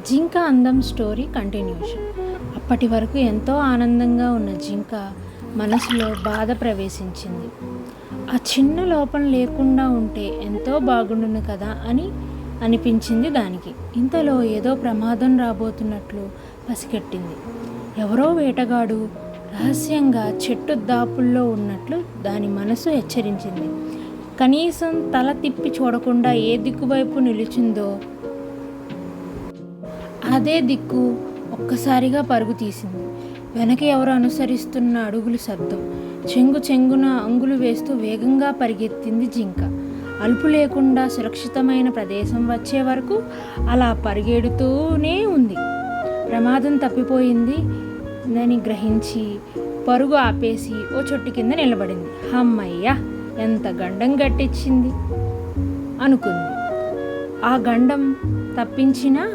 జింక అందం story continuation. అప్పటి వరకు ఎంతో ఆనందంగా ఉన్న జింక మనసులో బాధ ప్రవేశించింది. ఆ చిన్న లోపం లేకుండా ఉంటే ఎంతో బాగుండును కదా అని అనిపించింది దానికి. ఇంతలో ఏదో ప్రమాదం రాబోతున్నట్లు పసిగట్టింది. ఎవరో వేటగాడు రహస్యంగా చెట్టు దాపుల్లో ఉన్నట్లు దాని మనసు హెచ్చరించింది. కనీసం తల తిప్పి చూడకుండా ఏ దిక్కువైపు నిలిచిందో అదే దిక్కు ఒక్కసారిగా పరుగు తీసింది. వెనక ఎవరు అనుసరిస్తున్న అడుగులు శబ్దం. చెంగున అంగులు వేస్తూ వేగంగా పరిగెత్తింది జింక. అలుపు లేకుండా సురక్షితమైన ప్రదేశం వచ్చే వరకు అలా పరిగెడుతూనే ఉంది. ప్రమాదం తప్పిపోయింది అని గ్రహించి పరుగు ఆపేసి ఓ చెట్టు కింద నిలబడింది. అమ్మయ్య, ఎంత గండం గట్టించింది అనుకుంది. ఆ గండం తప్పించినా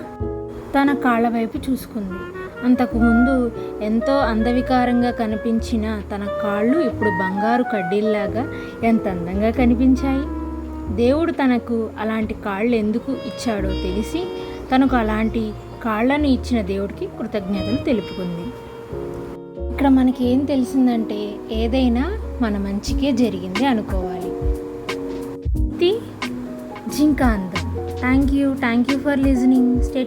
తన కాళ్ళ వైపు చూసుకుంది. అంతకుముందు ఎంతో అందవికారంగా కనిపించిన తన కాళ్ళు ఇప్పుడు బంగారు కడ్డీల్లాగా ఎంత అందంగా కనిపించాయి. దేవుడు తనకు అలాంటి కాళ్ళు ఎందుకు ఇచ్చాడో తెలిసి తనకు అలాంటి కాళ్ళను ఇచ్చిన దేవుడికి కృతజ్ఞతలు తెలుపుకుంది. ఇక్కడ మనకి ఏం తెలిసిందంటే ఏదైనా మన మంచికే జరిగింది అనుకోవాలి. ఇది జింక అందం. Thank you for listening. Stay